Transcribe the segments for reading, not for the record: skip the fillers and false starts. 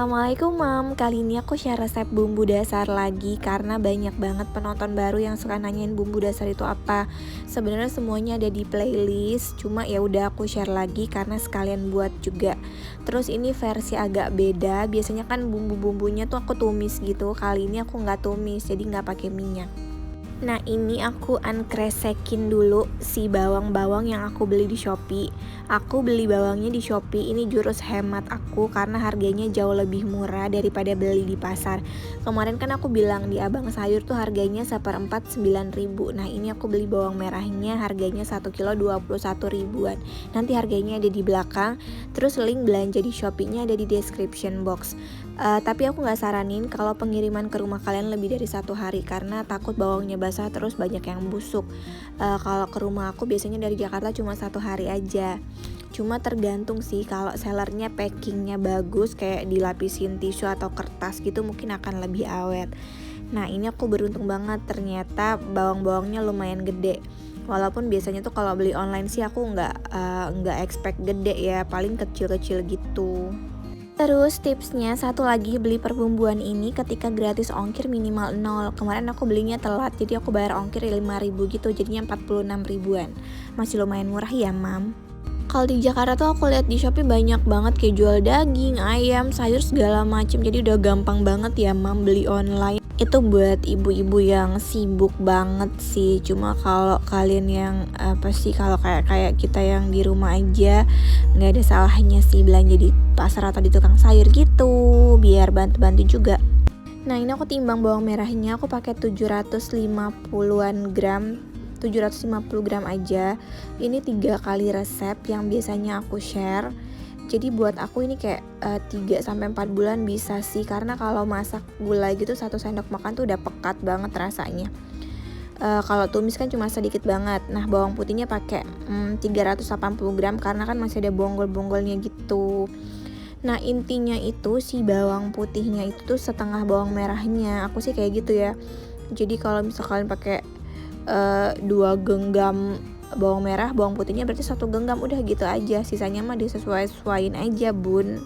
Assalamualaikum Mam, kali ini aku share resep bumbu dasar lagi karena banyak banget penonton baru yang suka nanyain bumbu dasar itu apa. Sebenarnya semuanya ada di playlist, cuma ya udah aku share lagi karena sekalian buat juga. Terus ini versi agak beda, biasanya kan bumbu-bumbunya tuh aku tumis gitu, kali ini aku nggak tumis jadi nggak pakai minyak. Nah ini aku unkresekin dulu si bawang-bawang yang aku beli di Shopee. Aku beli bawangnya di Shopee, ini jurus hemat aku karena harganya jauh lebih murah daripada beli di pasar. Kemarin kan aku bilang di Abang Sayur tuh harganya 1/4 9.000. Nah ini aku beli bawang merahnya harganya 1 kilo 21 ribuan. Nanti harganya ada di belakang. Terus link belanja di Shopee-nya ada di description box. Tapi aku nggak saranin kalau pengiriman ke rumah kalian lebih dari 1 hari karena takut bawangnya basah terus banyak yang busuk. Kalau ke rumah aku biasanya dari Jakarta cuma 1 hari aja. Cuma tergantung sih, kalau sellernya packingnya bagus kayak dilapisin tisu atau kertas gitu mungkin akan lebih awet. Nah ini aku beruntung banget, ternyata bawang-bawangnya lumayan gede. Walaupun biasanya tuh kalau beli online sih aku nggak expect gede ya, paling kecil-kecil gitu. Terus tipsnya satu lagi, beli perbumbuan ini ketika gratis ongkir minimal 0. Kemarin aku belinya telat jadi aku bayar ongkir 5.000 gitu, jadinya 46 ribuan. Masih lumayan murah ya Mam. Kalau di Jakarta tuh aku lihat di Shopee banyak banget kayak jual daging, ayam, sayur segala macem. Jadi udah gampang banget ya Mam beli online. Itu buat ibu-ibu yang sibuk banget sih. Cuma kalau kalian yang kalau kayak kita yang di rumah aja, nggak ada salahnya sih belanja di pasar atau di tukang sayur gitu, biar bantu-bantu juga. Nah ini aku timbang bawang merahnya, aku pakai 750-an gram, 750 gram aja. Ini 3 kali resep yang biasanya aku share. Jadi buat aku ini kayak 3-4 bulan bisa sih, karena kalau masak gulai gitu 1 sendok makan tuh udah pekat banget rasanya. Kalau tumis kan cuma sedikit banget. Nah bawang putihnya pakai 380 gram karena kan masih ada bonggol-bonggolnya gitu. Nah intinya itu si bawang putihnya itu tuh setengah bawang merahnya. Aku sih kayak gitu ya. Jadi kalau misalkan pakai 2 genggam bawang merah, bawang putihnya berarti 1 genggam, udah gitu aja. Sisanya mah disesuaiin aja bun.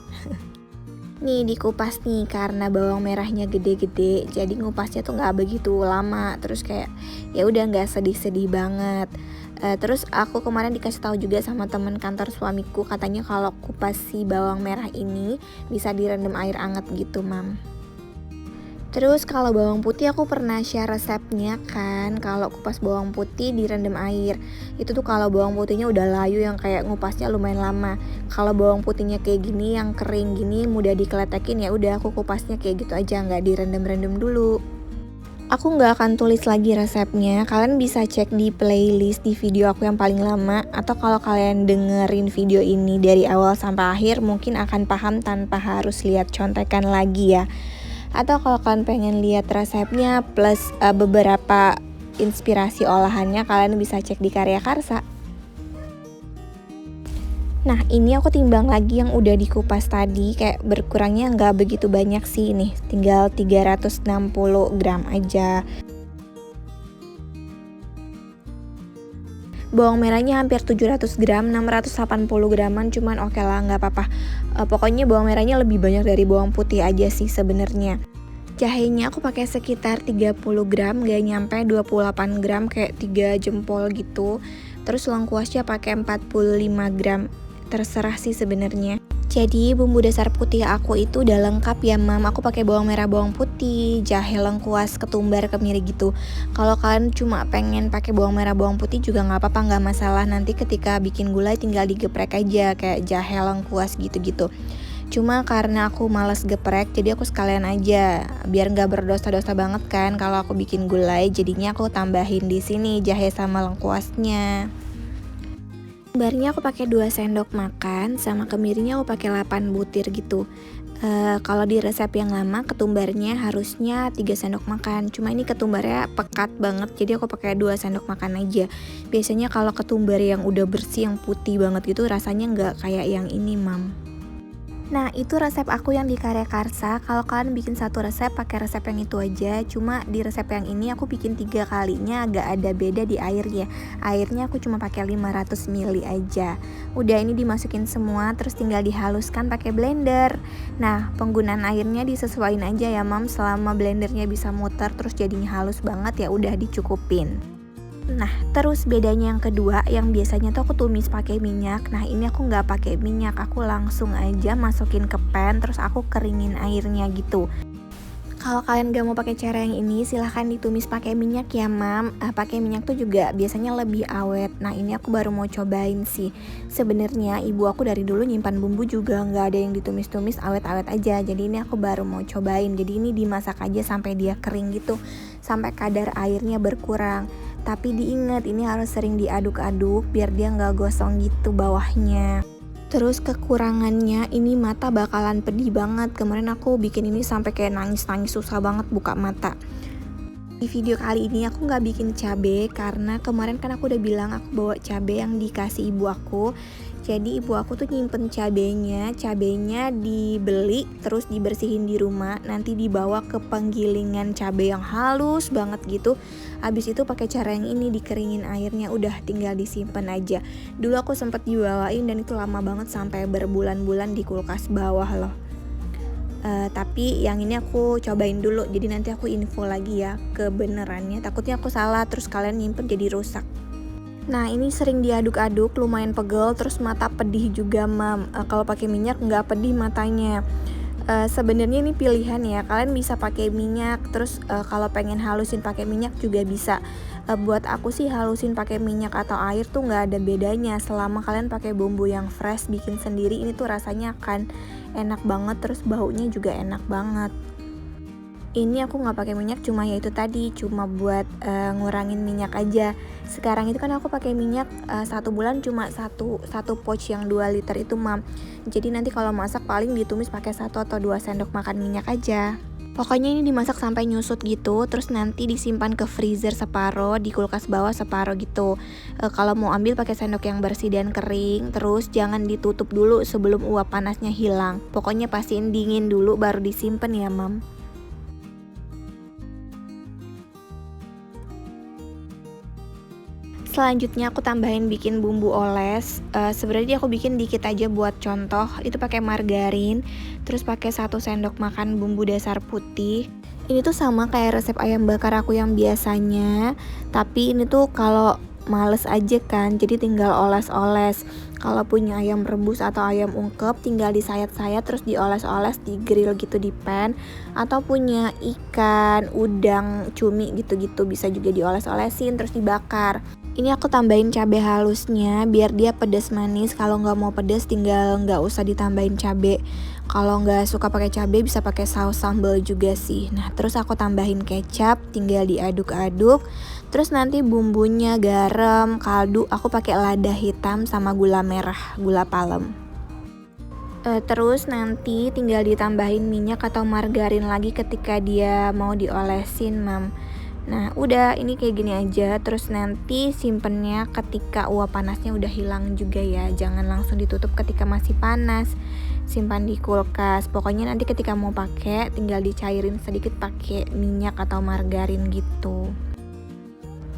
Nih dikupas nih, karena bawang merahnya gede-gede jadi ngupasnya tuh nggak begitu lama. Terus kayak ya udah nggak sedih-sedih banget. Terus aku kemarin dikasih tahu juga sama teman kantor suamiku, katanya kalau kupas si bawang merah ini bisa direndam air hangat gitu Mam. Terus kalau bawang putih aku pernah share resepnya kan, kalau kupas bawang putih direndam air. Itu tuh kalau bawang putihnya udah layu yang kayak ngupasnya lumayan lama. Kalau bawang putihnya kayak gini yang kering gini mudah dikeletekin, ya udah aku kupasnya kayak gitu aja, nggak direndam-rendam dulu. Aku nggak akan tulis lagi resepnya, kalian bisa cek di playlist di video aku yang paling lama. Atau kalau kalian dengerin video ini dari awal sampai akhir mungkin akan paham tanpa harus lihat contekan lagi ya. Atau kalau kalian pengen lihat resepnya plus beberapa inspirasi olahannya, kalian bisa cek di Karya Karsa. Nah ini aku timbang lagi yang udah dikupas tadi, kayak berkurangnya nggak begitu banyak sih, nih tinggal 360 gram aja. Bawang merahnya hampir 700 gram, 680 graman, cuman oke lah nggak apa-apa. Pokoknya bawang merahnya lebih banyak dari bawang putih aja sih sebenarnya. Jahenya aku pakai sekitar 30 gram, gak nyampe 28 gram, kayak 3 jempol gitu. Terus lengkuasnya pakai 45 gram, terserah sih sebenarnya. Jadi bumbu dasar putih aku itu udah lengkap ya Mam. Aku pakai bawang merah, bawang putih, jahe, lengkuas, ketumbar, kemiri gitu. Kalau kalian cuma pengen pakai bawang merah, bawang putih juga nggak apa-apa, nggak masalah. Nanti ketika bikin gulai tinggal digeprek aja kayak jahe, lengkuas gitu-gitu. Cuma karena aku malas geprek, jadi aku sekalian aja biar nggak berdosa-dosa banget kan kalau aku bikin gulai. Jadinya aku tambahin di sini jahe sama lengkuasnya. Ketumbarnya aku pakai 2 sendok makan, sama kemirinya aku pakai 8 butir gitu. Kalau di resep yang lama ketumbarnya harusnya 3 sendok makan. Cuma ini ketumbarnya pekat banget, jadi aku pakai 2 sendok makan aja. Biasanya kalau ketumbar yang udah bersih, yang putih banget gitu rasanya nggak kayak yang ini Mam. Nah, itu resep aku yang di Karya Karsa. Kalau kalian bikin satu resep, pakai resep yang itu aja. Cuma di resep yang ini aku bikin 3 kalinya agak ada beda di airnya. Airnya aku cuma pakai 500 ml aja. Udah, ini dimasukin semua, terus tinggal dihaluskan pakai blender. Nah, penggunaan airnya disesuaikan aja ya, Mam. Selama blendernya bisa muter terus jadinya halus banget, ya udah dicukupin. Nah, terus bedanya yang kedua, yang biasanya tuh aku tumis pakai minyak. Nah, ini aku nggak pakai minyak, aku langsung aja masukin ke pan, terus aku keringin airnya gitu. Kalau kalian gak mau pakai cara yang ini, silahkan ditumis pakai minyak ya, Mam. Pakai minyak tuh juga biasanya lebih awet. Nah, ini aku baru mau cobain sih. Sebenarnya ibu aku dari dulu nyimpan bumbu juga nggak ada yang ditumis-tumis, awet-awet aja. Jadi ini aku baru mau cobain. Jadi ini dimasak aja sampai dia kering gitu, sampai kadar airnya berkurang. Tapi diingat, ini harus sering diaduk-aduk biar dia nggak gosong gitu bawahnya. Terus kekurangannya, ini mata bakalan pedih banget. Kemarin aku bikin ini sampai kayak nangis-nangis, susah banget buka mata. Di video kali ini aku nggak bikin cabe karena kemarin kan aku udah bilang aku bawa cabe yang dikasih ibu aku. Jadi ibu aku tuh nyimpen cabenya dibeli terus dibersihin di rumah, nanti dibawa ke penggilingan cabe yang halus banget gitu. Abis itu pakai cara yang ini, dikeringin airnya, udah tinggal disimpan aja. Dulu aku sempet dibawain dan itu lama banget sampai berbulan-bulan di kulkas bawah loh. Tapi yang ini aku cobain dulu, jadi nanti aku info lagi ya kebenarannya. Takutnya aku salah terus kalian nyimpen jadi rusak. Nah, ini sering diaduk-aduk, lumayan pegel, terus mata pedih juga, Mam. Kalau pakai minyak nggak pedih matanya. Sebenarnya ini pilihan ya, kalian bisa pakai minyak, terus kalau pengen halusin pakai minyak juga bisa. Buat aku sih halusin pakai minyak atau air tuh nggak ada bedanya, selama kalian pakai bumbu yang fresh bikin sendiri, ini tuh rasanya akan enak banget, terus baunya juga enak banget. Ini aku nggak pakai minyak, cuma ya itu tadi, cuma buat ngurangin minyak aja. Sekarang itu kan aku pakai minyak 1 bulan cuma satu pouch yang 2 liter itu, Mam. Jadi nanti kalau masak paling ditumis pakai 1 atau 2 sendok makan minyak aja. Pokoknya ini dimasak sampai nyusut gitu, terus nanti disimpan ke freezer separuh, di kulkas bawah separuh gitu. Kalau mau ambil pakai sendok yang bersih dan kering, terus jangan ditutup dulu sebelum uap panasnya hilang. Pokoknya pastiin dingin dulu baru disimpan ya, Mam. Selanjutnya aku tambahin bikin bumbu oles. Sebenarnya aku bikin dikit aja buat contoh. Itu pakai margarin, terus pakai 1 sendok makan bumbu dasar putih. Ini tuh sama kayak resep ayam bakar aku yang biasanya, tapi ini tuh kalau males aja kan, jadi tinggal oles-oles. Kalau punya ayam rebus atau ayam ungkep, tinggal disayat-sayat terus dioles-oles di grill gitu di pan. Atau punya ikan, udang, cumi gitu-gitu bisa juga dioles-olesin terus dibakar. Ini aku tambahin cabai halusnya biar dia pedas manis. Kalau nggak mau pedas tinggal nggak usah ditambahin cabai. Kalau nggak suka pakai cabai bisa pakai saus sambal juga sih. Nah, terus aku tambahin kecap, tinggal diaduk-aduk. Terus nanti bumbunya garam, kaldu, aku pakai lada hitam sama gula merah, gula palem. Terus nanti tinggal ditambahin minyak atau margarin lagi ketika dia mau diolesin, Mam. Nah, udah, ini kayak gini aja. Terus nanti simpennya ketika uap panasnya udah hilang juga ya. Jangan langsung ditutup ketika masih panas. Simpan di kulkas. Pokoknya nanti ketika mau pakai tinggal dicairin sedikit pakai minyak atau margarin gitu.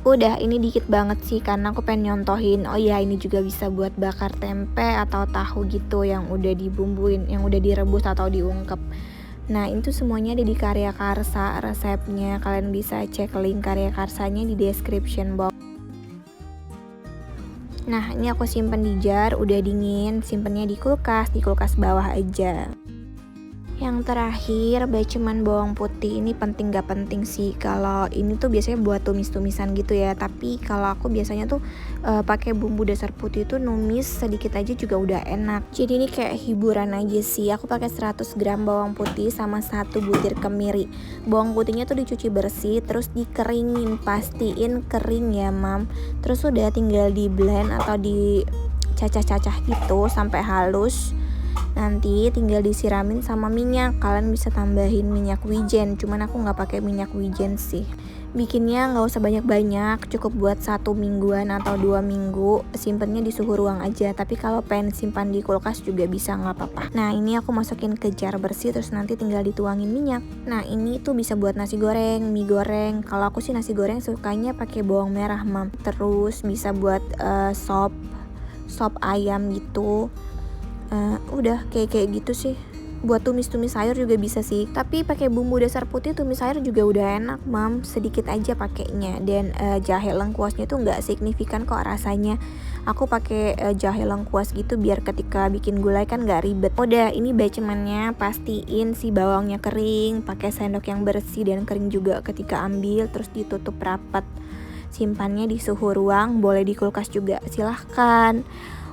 Udah, ini dikit banget sih karena aku pengen nyontohin. Oh iya, ini juga bisa buat bakar tempe atau tahu gitu yang udah dibumbuin, yang udah direbus atau diungkep. Nah, itu semuanya ada di Karya Karsa resepnya. Kalian bisa cek link Karya Karsanya di description box. Nah, ini aku simpen di jar, udah dingin, simpennya di kulkas bawah aja. Yang terakhir, baceman bawang putih. Ini penting gak penting sih. Kalau ini tuh biasanya buat tumis-tumisan gitu ya. Tapi kalau aku biasanya tuh pakai bumbu dasar putih tuh numis sedikit aja juga udah enak. Jadi ini kayak hiburan aja sih. Aku pakai 100 gram bawang putih sama 1 butir kemiri. Bawang putihnya tuh dicuci bersih, terus dikeringin, pastiin kering ya, Mam. Terus udah tinggal di blend atau di cacah-cacah gitu sampai halus. Nanti tinggal disiramin sama minyak. Kalian bisa tambahin minyak wijen, cuman aku nggak pakai minyak wijen sih. Bikinnya nggak usah banyak-banyak, cukup buat 1 mingguan atau 2 minggu. Simpennya di suhu ruang aja. Tapi kalau pengen simpan di kulkas juga bisa, nggak apa-apa. Nah ini aku masukin ke jar bersih, terus nanti tinggal dituangin minyak. Nah ini tuh bisa buat nasi goreng, mie goreng. Kalau aku sih nasi goreng sukanya pakai bawang merah, mam. Terus bisa buat sop ayam gitu. Udah kayak gitu sih. Buat tumis-tumis sayur juga bisa sih. Tapi pakai bumbu dasar putih tumis sayur juga udah enak, mam. Sedikit aja pakainya. Dan jahe lengkuasnya tuh nggak signifikan kok rasanya. Aku pakai jahe lengkuas gitu biar ketika bikin gulai kan nggak ribet. Udah, ini bacemannya. Pastiin si bawangnya kering. Pakai sendok yang bersih dan kering juga ketika ambil. Terus ditutup rapat. Simpannya di suhu ruang. Boleh di kulkas juga. Silahkan.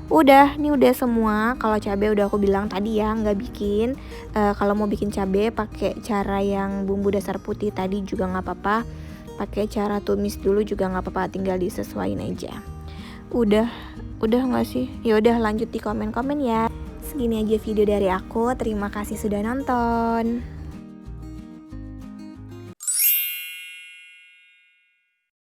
Udah, ini udah semua. Kalau cabai udah aku bilang tadi ya, nggak bikin. Kalau mau bikin cabai pakai cara yang bumbu dasar putih tadi juga nggak apa-apa. Pakai cara tumis dulu juga nggak apa-apa, tinggal disesuaiin aja. Udah nggak sih? Ya udah, lanjut di komen-komen ya. Segini aja video dari aku. Terima kasih sudah nonton.